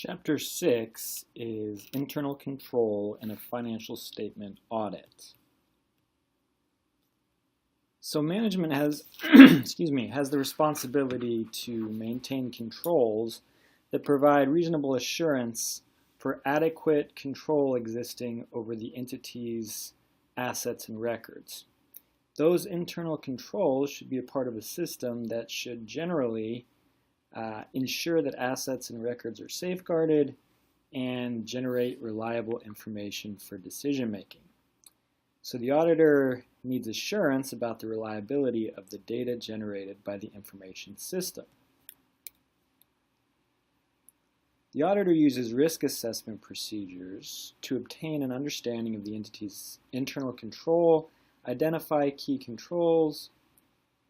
Chapter 6 is Internal Control in a Financial Statement Audit. So management has, has the responsibility to maintain controls that provide reasonable assurance for adequate control existing over the entity's assets and records. Those internal controls should be a part of a system that should generally ensure that assets and records are safeguarded and generate reliable information for decision making. So the auditor needs assurance about the reliability of the data generated by the information system. The auditor uses risk assessment procedures to obtain an understanding of the entity's internal control, identify key controls,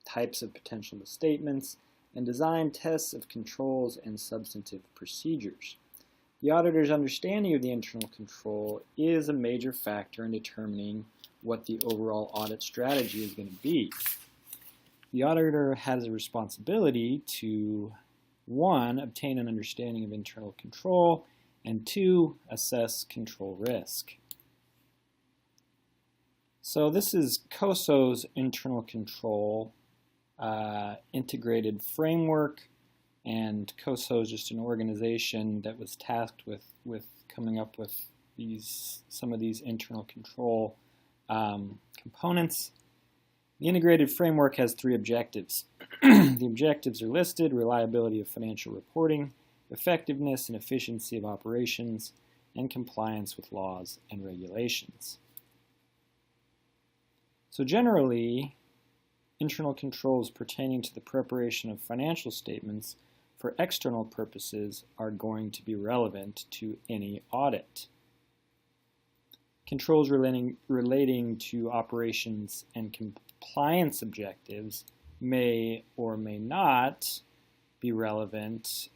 types of potential misstatements, and design tests of controls and substantive procedures. The auditor's understanding of the internal control is a major factor in determining what the overall audit strategy is going to be. The auditor has a responsibility to 1. Obtain an understanding of internal control, and 2. Assess control risk. So this is COSO's internal control integrated framework, and COSO is just an organization that was tasked with coming up with some of these internal control components. The integrated framework has 3 objectives. The objectives are listed: reliability of financial reporting, effectiveness and efficiency of operations, and compliance with laws and regulations. So generally, internal controls pertaining to the preparation of financial statements for external purposes are going to be relevant to any audit. Controls relating to operations and compliance objectives may or may not be relevant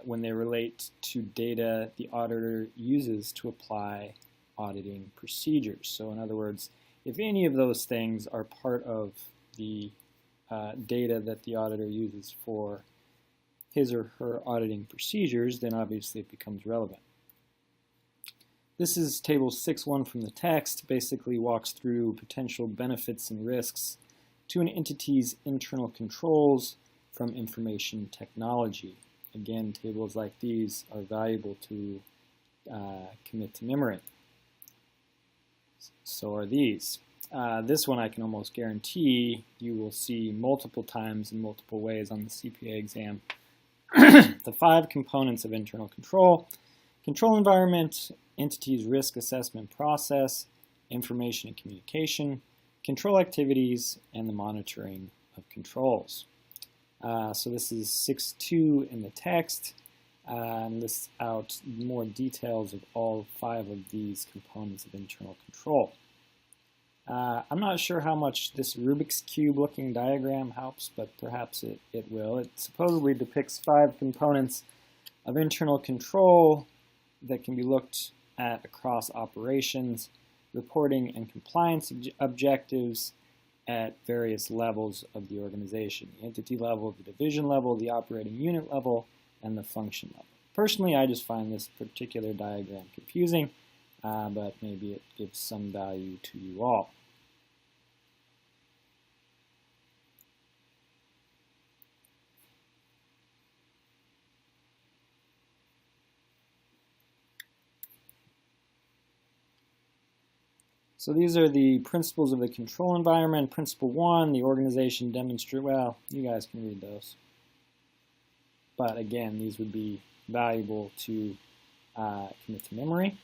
when they relate to data the auditor uses to apply auditing procedures. So in other words, if any of those things are part of the data that the auditor uses for his or her auditing procedures, then obviously it becomes relevant. This is table 6.1 from the text, basically walks through potential benefits and risks to an entity's internal controls from information technology. Again, tables like these are valuable to commit to memory. So are these. This one I can almost guarantee you will see multiple times in multiple ways on the CPA exam. The 5 components of internal control: control environment, entity's risk assessment process, information and communication, control activities, and the monitoring of controls. So this is 6.2 in the text, and lists out more details of all 5 of these components of internal control. I'm not sure how much this Rubik's Cube looking diagram helps, but perhaps it will. It supposedly depicts 5 components of internal control that can be looked at across operations, reporting, and compliance objectives at various levels of the organization: the entity level, the division level, the operating unit level, and the function level. Personally, I just find this particular diagram confusing, but maybe it gives some value to you all. So these are the principles of the control environment. Principle 1, the organization demonstrate, well, you guys can read those. But again, these would be valuable to commit to memory.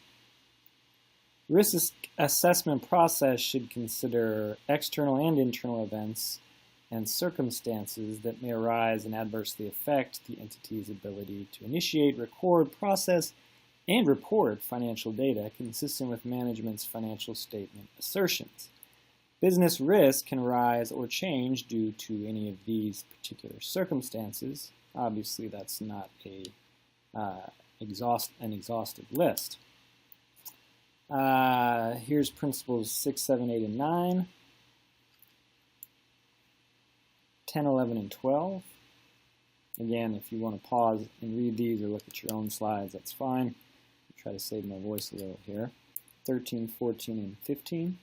Risk assessment process should consider external and internal events and circumstances that may arise and adversely affect the entity's ability to initiate, record, process, and report financial data consistent with management's financial statement assertions. Business risk can arise or change due to any of these particular circumstances. Obviously, that's not an exhaustive list. Here's principles 6, 7, 8, and 9, 10, 11, and 12. Again, if you want to pause and read these or look at your own slides, that's fine. I'll try to save my voice a little here. 13, 14, and 15.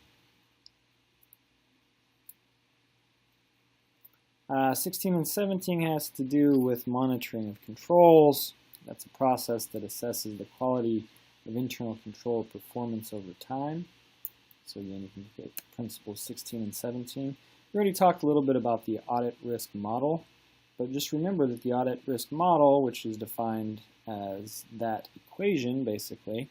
16 and 17 has to do with monitoring of controls. That's a process that assesses the quality of internal control performance over time. So again, you can look at principles 16 and 17. We already talked a little bit about the audit risk model, but just remember that the audit risk model, which is defined as that equation, basically,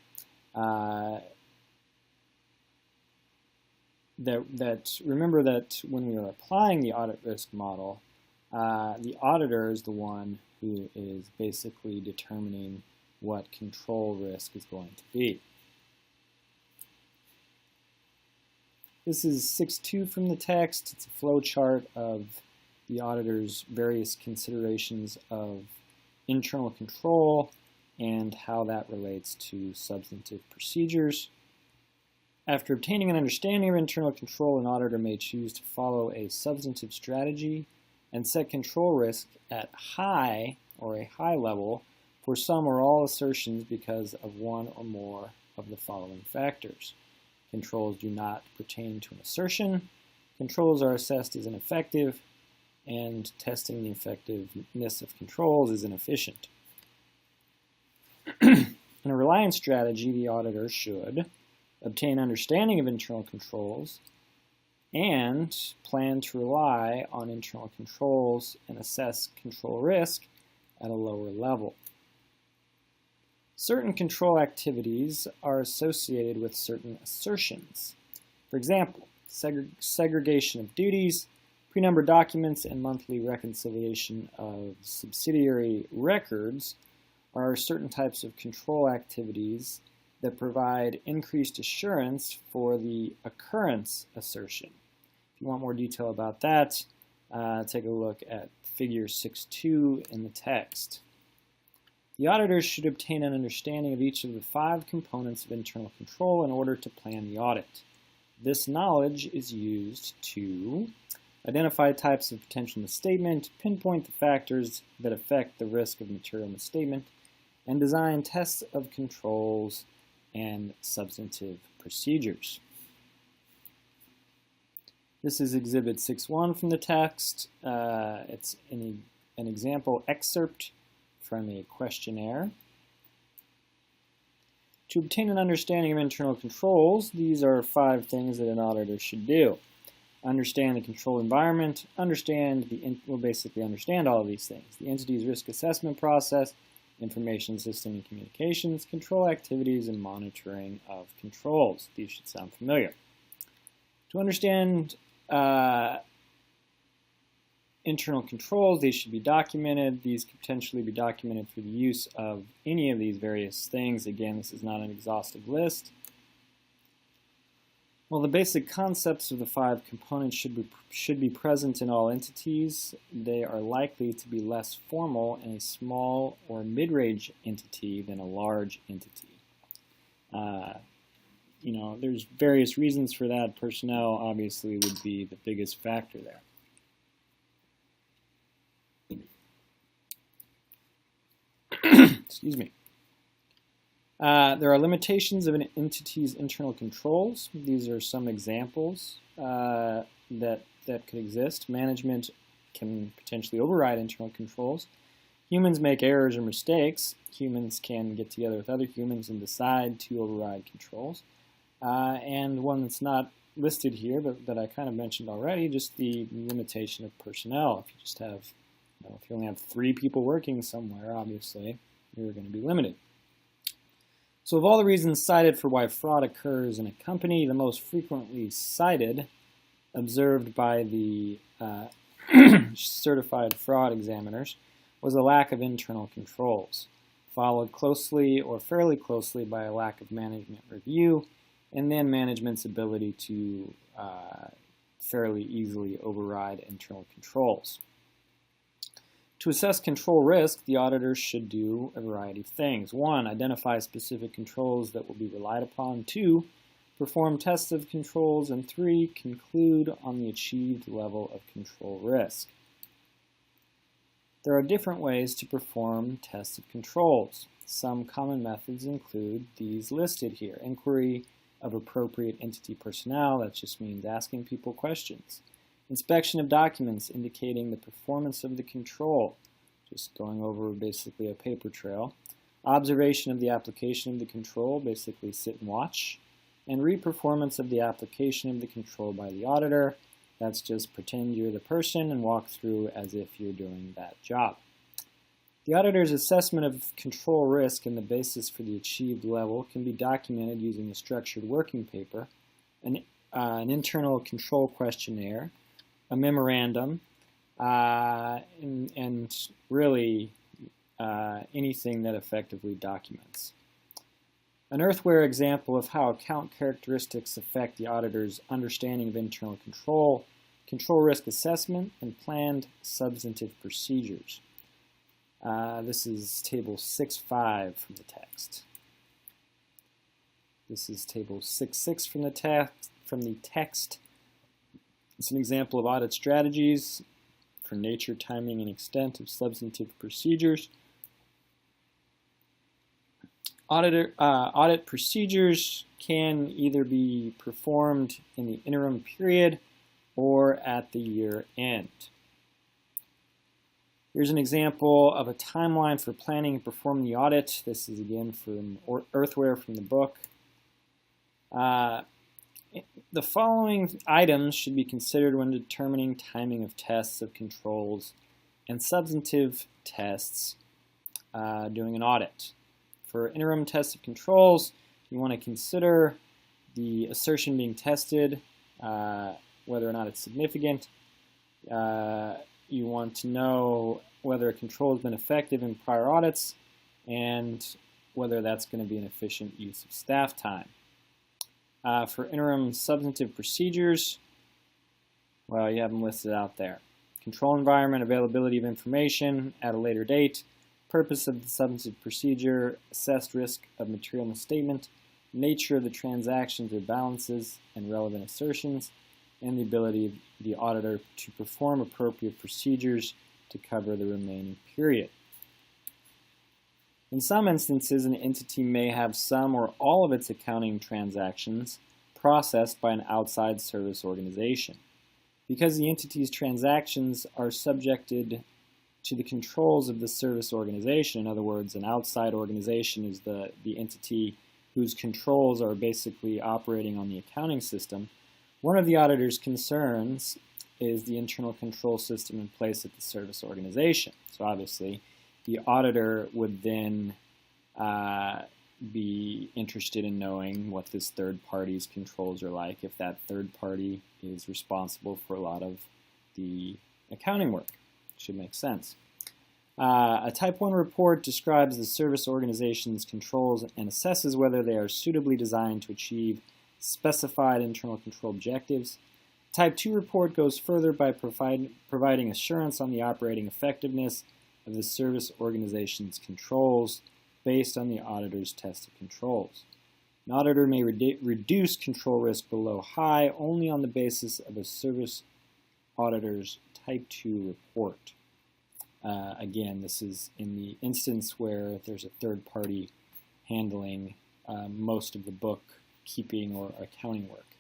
remember that when we are applying the audit risk model, the auditor is the one who is basically determining what control risk is going to be. This is 6.2 from the text. It's a flow chart of the auditor's various considerations of internal control and how that relates to substantive procedures. After obtaining an understanding of internal control, an auditor may choose to follow a substantive strategy and set control risk at high or a high level for some or all assertions because of one or more of the following factors. Controls do not pertain to an assertion. Controls are assessed as ineffective, and testing the effectiveness of controls is inefficient. In a reliance strategy, the auditor should obtain understanding of internal controls and plan to rely on internal controls and assess control risk at a lower level. Certain control activities are associated with certain assertions. For example, segregation of duties, pre-numbered documents, and monthly reconciliation of subsidiary records are certain types of control activities that provide increased assurance for the occurrence assertion. If you want more detail about that, take a look at figure 6.2 in the text. The auditor should obtain an understanding of each of the 5 components of internal control in order to plan the audit. This knowledge is used to identify types of potential misstatement, pinpoint the factors that affect the risk of material misstatement, and design tests of controls and substantive procedures. This is Exhibit 6.1 from the text. It's an example excerpt from a questionnaire. To obtain an understanding of internal controls, these are 5 things that an auditor should do. Understand the control environment, basically understand all of these things. The entity's risk assessment process, information system and communications, control activities, and monitoring of controls. These should sound familiar. To understand internal controls, these should be documented. These could potentially be documented for the use of any of these various things. Again, this is not an exhaustive list. Well, the basic concepts of the 5 components should be present in all entities. They are likely to be less formal in a small or mid-range entity than a large entity. There's various reasons for that. Personnel obviously would be the biggest factor there. Excuse me. There are limitations of an entity's internal controls. These are some examples that could exist. Management can potentially override internal controls. Humans make errors or mistakes. Humans can get together with other humans and decide to override controls. And one that's not listed here, but that I kind of mentioned already, just the limitation of personnel. If you just have, if you only have 3 people working somewhere, obviously, you're going to be limited. So of all the reasons cited for why fraud occurs in a company, the most frequently cited, observed by the certified fraud examiners, was a lack of internal controls, followed closely or fairly closely by a lack of management review, and then management's ability to fairly easily override internal controls. To assess control risk, the auditor should do a variety of things. 1, identify specific controls that will be relied upon. 2, perform tests of controls. And 3, conclude on the achieved level of control risk. There are different ways to perform tests of controls. Some common methods include these listed here. Inquiry of appropriate entity personnel, that just means asking people questions. Inspection of documents indicating the performance of the control, just going over basically a paper trail. Observation of the application of the control, basically sit and watch. And reperformance of the application of the control by the auditor, that's just pretend you're the person and walk through as if you're doing that job. The auditor's assessment of control risk and the basis for the achieved level can be documented using a structured working paper, an internal control questionnaire, a memorandum, and really anything that effectively documents. An earthware example of how account characteristics affect the auditor's understanding of internal control, control risk assessment, and planned substantive procedures. This is table 6.5 from the text. This is table 6.6 from the text. It's an example of audit strategies for nature, timing, and extent of substantive procedures. Audit procedures can either be performed in the interim period or at the year end. Here's an example of a timeline for planning and performing the audit. This is again from Earthware from the book. The following items should be considered when determining timing of tests of controls and substantive tests during an audit. For interim tests of controls, you want to consider the assertion being tested, whether or not it's significant. You want to know whether a control has been effective in prior audits and whether that's going to be an efficient use of staff time. For interim substantive procedures, well, you have them listed out there. Control environment, availability of information at a later date, purpose of the substantive procedure, assessed risk of material misstatement, nature of the transactions or balances and relevant assertions, and the ability of the auditor to perform appropriate procedures to cover the remaining period. In some instances, an entity may have some or all of its accounting transactions processed by an outside service organization. Because the entity's transactions are subjected to the controls of the service organization, in other words, an outside organization is the entity whose controls are basically operating on the accounting system, one of the auditor's concerns is the internal control system in place at the service organization. So obviously, the auditor would then be interested in knowing what this third party's controls are like if that third party is responsible for a lot of the accounting work. Should make sense. A Type 1 report describes the service organization's controls and assesses whether they are suitably designed to achieve specified internal control objectives. Type 2 report goes further by providing assurance on the operating effectiveness of the service organization's controls based on the auditor's test of controls. An auditor may reduce control risk below high only on the basis of a service auditor's Type 2 report. Again, this is in the instance where there's a third party handling most of the bookkeeping or accounting work.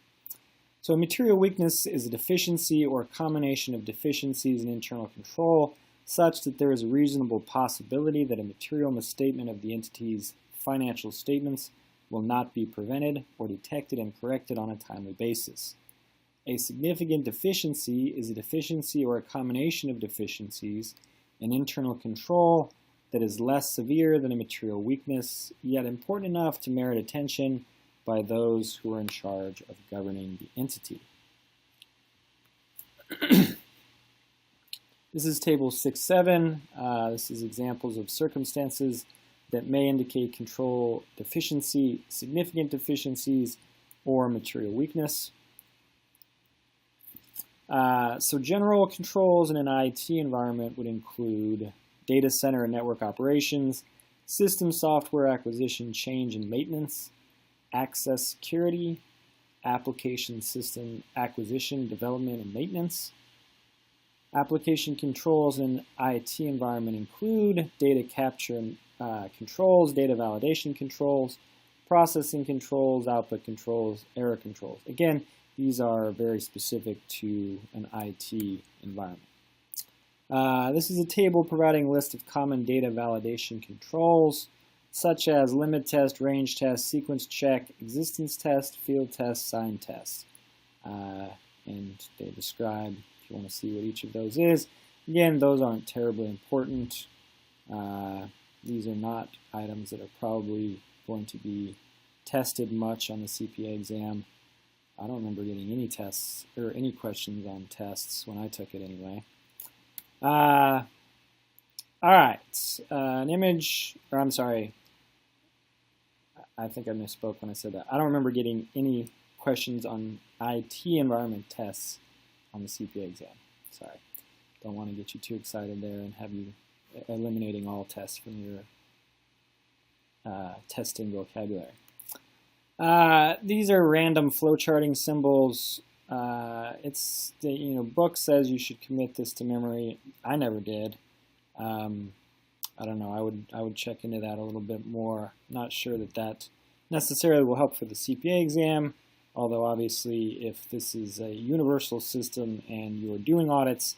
So a material weakness is a deficiency or a combination of deficiencies in internal control such that there is a reasonable possibility that a material misstatement of the entity's financial statements will not be prevented or detected and corrected on a timely basis. A significant deficiency is a deficiency or a combination of deficiencies in internal control that is less severe than a material weakness, yet important enough to merit attention by those who are in charge of governing the entity. This is table 6.7. This is examples of circumstances that may indicate control deficiency, significant deficiencies, or material weakness. So general controls in an IT environment would include data center and network operations, system software acquisition, change and maintenance, access security, application system acquisition, development, and maintenance, Application controls in IT environment include data capture controls, data validation controls, processing controls, output controls, error controls. Again, these are very specific to an IT environment. This is a table providing a list of common data validation controls, such as limit test, range test, sequence check, existence test, field test, sign test. And they describe, if you want to see what each of those is. Again, those aren't terribly important. These are not items that are probably going to be tested much on the CPA exam. I don't remember getting any tests or any questions on tests when I took it anyway. All right, an image, or I'm sorry, I think I misspoke when I said that. I don't remember getting any questions on IT environment tests on the CPA exam. Sorry, don't want to get you too excited there and have you eliminating all tests from your testing vocabulary. These are random flowcharting symbols. It's the book says you should commit this to memory. I never did. I don't know. I would check into that a little bit more. Not sure that necessarily will help for the CPA exam. Although obviously, if this is a universal system and you are doing audits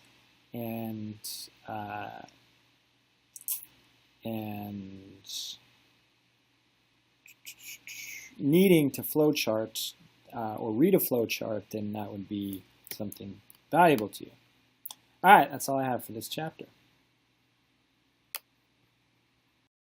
and needing to flowchart or read a flowchart, then that would be something valuable to you. All right, that's all I have for this chapter.